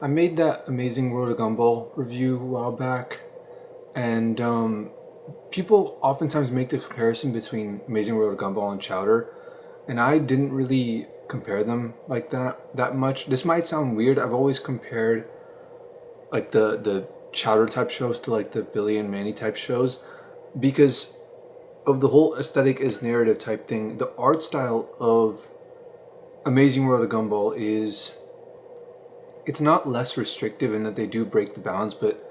I made that Amazing World of Gumball review a while back, and people oftentimes make the comparison between Amazing World of Gumball and Chowder, and I didn't really compare them like that much. This might sound weird. I've always compared like the Chowder type shows to like the Billy and Mandy type shows because of the whole aesthetic is narrative type thing. The art style of Amazing World of Gumball is it's not less restrictive in that they do break the bounds, but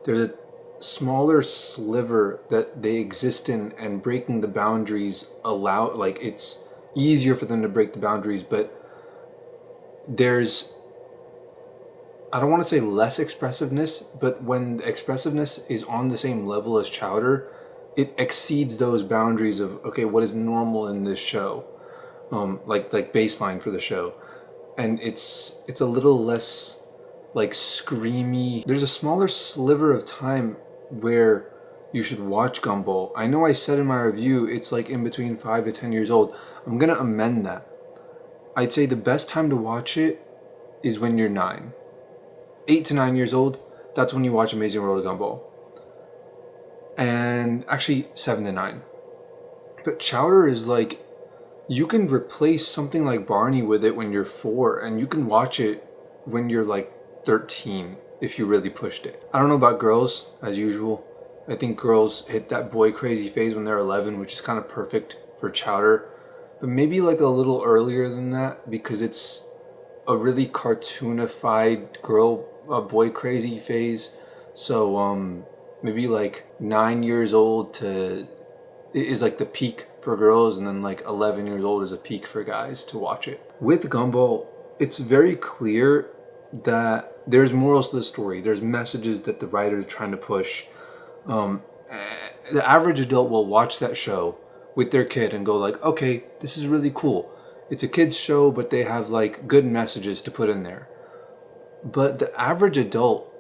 there's a smaller sliver that they exist in, and breaking the boundaries allow like it's easier for them to break the boundaries, but there's I don't want to say less expressiveness, but when the expressiveness is on the same level as Chowder, it exceeds those boundaries of okay, what is normal in this show, like baseline for the show, and it's a little less like screamy. There's a smaller sliver of time where you should watch Gumball. I know I said in my review it's like in between 5 to 10 years old. I'm gonna amend that. I'd say the best time to watch it is when you're 9. 8 to 9 years old, that's when you watch Amazing World of Gumball. And actually 7 to 9. But Chowder is like, you can replace something like Barney with it when you're 4, and you can watch it when you're like 13 if you really pushed it. I don't know about girls, as usual. I think girls hit that boy crazy phase when they're 11, which is kind of perfect for Chowder. But maybe like a little earlier than that, because it's a really cartoonified boy crazy phase. So maybe like 9 years old to is like the peak for girls, and then like 11 years old is a peak for guys to watch it. With Gumball, it's very clear that there's morals to the story. There's messages that the writer is trying to push. The average adult will watch that show with their kid and go like, okay, this is really cool. It's a kid's show, but they have like good messages to put in there. But the average adult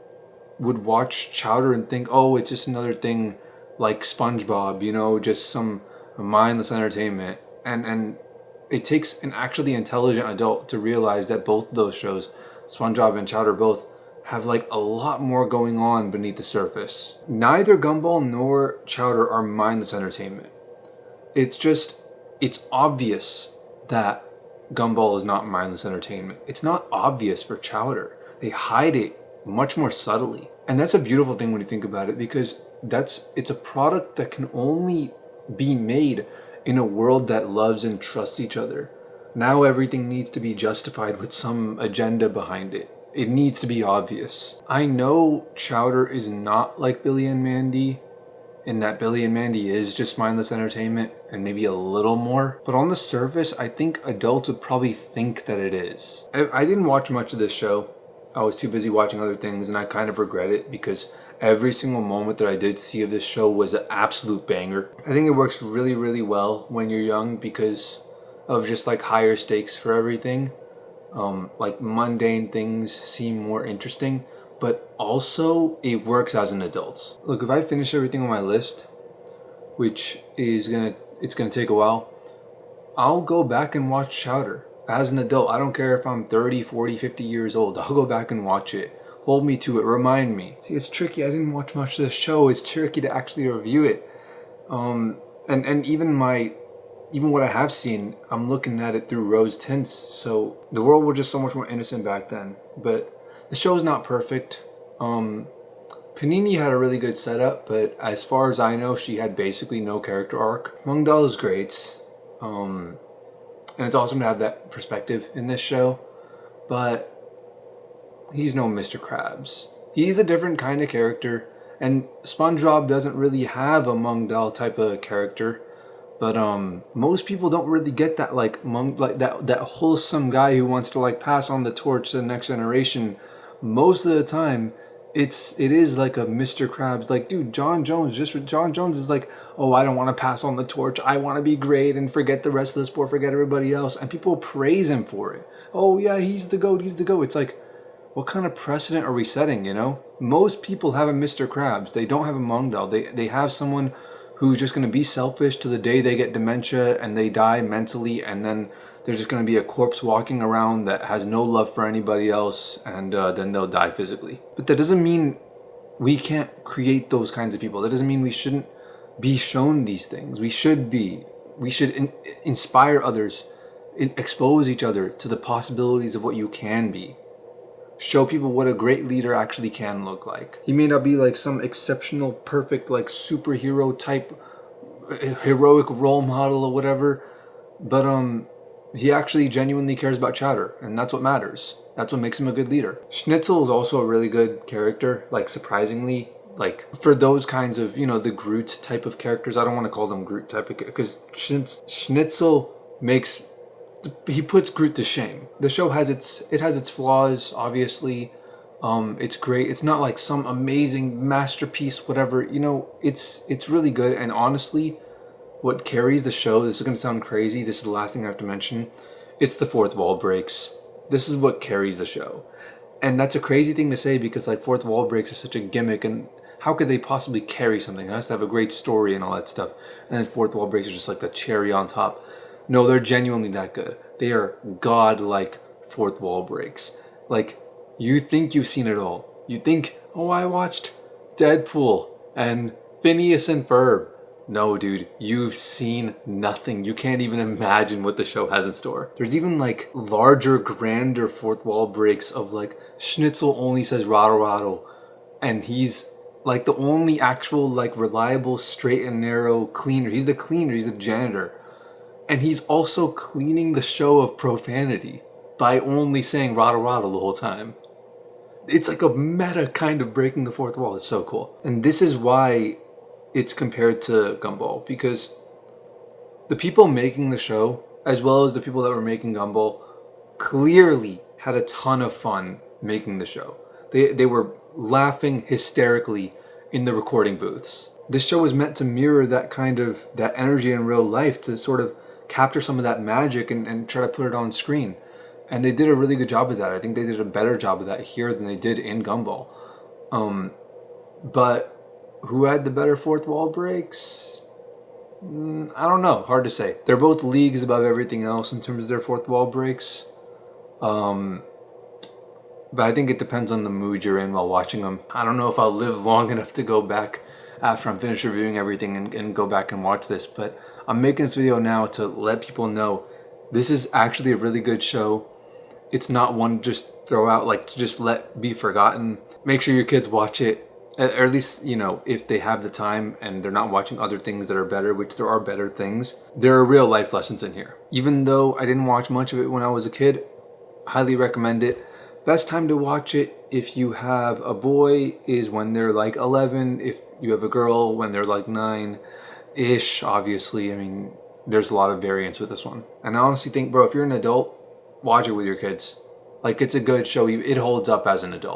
would watch Chowder and think, oh, it's just another thing like SpongeBob, just some mindless entertainment. And it takes an actually intelligent adult to realize that both of those shows, SpongeBob and Chowder, both have like a lot more going on beneath the surface. Neither Gumball nor Chowder are mindless entertainment. It's obvious that Gumball is not mindless entertainment. It's not obvious for Chowder. They hide it much more subtly. And that's a beautiful thing when you think about it, because it's a product that can only be made in a world that loves and trusts each other. Now everything needs to be justified with some agenda behind it. It needs to be obvious. I know Chowder is not like Billy and Mandy, in that Billy and Mandy is just mindless entertainment and maybe a little more. But on the surface, I think adults would probably think that it is. I didn't watch much of this show. I was too busy watching other things, and I kind of regret it because every single moment that I did see of this show was an absolute banger. I think it works really, really well when you're young because of just like higher stakes for everything. Like mundane things seem more interesting, but also it works as an adult. Look, if I finish everything on my list, which is it's gonna take a while, I'll go back and watch Chowder as an adult. I don't care if I'm 30, 40, 50 years old. I'll go back and watch it. Hold me to it, remind me. See, it's tricky. I didn't watch much of the show. It's tricky to actually review it. And even what I have seen, I'm looking at it through rose tints. So the world was just so much more innocent back then. But the show's not perfect. Panini had a really good setup, but as far as I know, she had basically no character arc. Mungdal is great. And it's awesome to have that perspective in this show. But he's no Mr. Krabs. He's a different kind of character. And SpongeBob doesn't really have a Mungdal type of character. But most people don't really get that that wholesome guy who wants to like pass on the torch to the next generation. Most of the time, it is like a Mr. Krabs. Like, dude, John Jones is like, oh, I don't want to pass on the torch. I want to be great and forget the rest of the sport, forget everybody else. And people praise him for it. Oh yeah, he's the GOAT. It's like, what kind of precedent are we setting? Most people have a Mr. Krabs. They don't have a Mungdal. They have someone who's just going to be selfish to the day they get dementia and they die mentally, and then There's just going to be a corpse walking around that has no love for anybody else, and then they'll die physically. But that doesn't mean we can't create those kinds of people. That doesn't mean we shouldn't be shown these things. We should be. We should inspire others, expose each other to the possibilities of what you can be. Show people what a great leader actually can look like. He may not be like some exceptional, perfect, like superhero type, heroic role model or whatever, but he actually genuinely cares about Chowder, and that's what matters. That's what makes him a good leader. Schnitzel is also a really good character, like surprisingly. Like, for those kinds of, the Groot type of characters, I don't want to call them Groot type of, because Schnitzel he puts Groot to shame. The show has its flaws, obviously. It's great. It's not like some amazing masterpiece, whatever. It's really good. And honestly, what carries the show, this is going to sound crazy, this is the last thing I have to mention, it's the fourth wall breaks. This is what carries the show. And that's a crazy thing to say because like fourth wall breaks are such a gimmick, and how could they possibly carry something? It has to have a great story and all that stuff. And then fourth wall breaks are just like the cherry on top. No, they're genuinely that good. They are god-like fourth wall breaks. Like, you think you've seen it all. You think, oh, I watched Deadpool and Phineas and Ferb. No, dude, you've seen nothing. You can't even imagine what the show has in store. There's even like larger, grander fourth wall breaks of like Schnitzel only says rattle rattle, and he's like the only actual like reliable, straight and narrow cleaner. He's the cleaner, he's the janitor. And he's also cleaning the show of profanity by only saying rattle rattle the whole time. It's like a meta kind of breaking the fourth wall. It's so cool. And this is why it's compared to Gumball, because the people making the show, as well as the people that were making Gumball, clearly had a ton of fun making the show. They were laughing hysterically in the recording booths. This show was meant to mirror that energy in real life, to sort of capture some of that magic and try to put it on screen. And they did a really good job of that. I think they did a better job of that here than they did in Gumball. But who had the better fourth wall breaks? I don't know. Hard to say. They're both leagues above everything else in terms of their fourth wall breaks. But I think it depends on the mood you're in while watching them. I don't know if I'll live long enough to go back after I'm finished reviewing everything and go back and watch this. But I'm making this video now to let people know this is actually a really good show. It's not one to just throw out, like to just let be forgotten. Make sure your kids watch it. Or at least, if they have the time and they're not watching other things that are better, which there are better things, there are real life lessons in here. Even though I didn't watch much of it when I was a kid, highly recommend it. Best time to watch it if you have a boy is when they're like 11. If you have a girl, when they're like 9-ish, obviously. I mean, there's a lot of variance with this one. And I honestly think, bro, if you're an adult, watch it with your kids. Like, it's a good show. It holds up as an adult.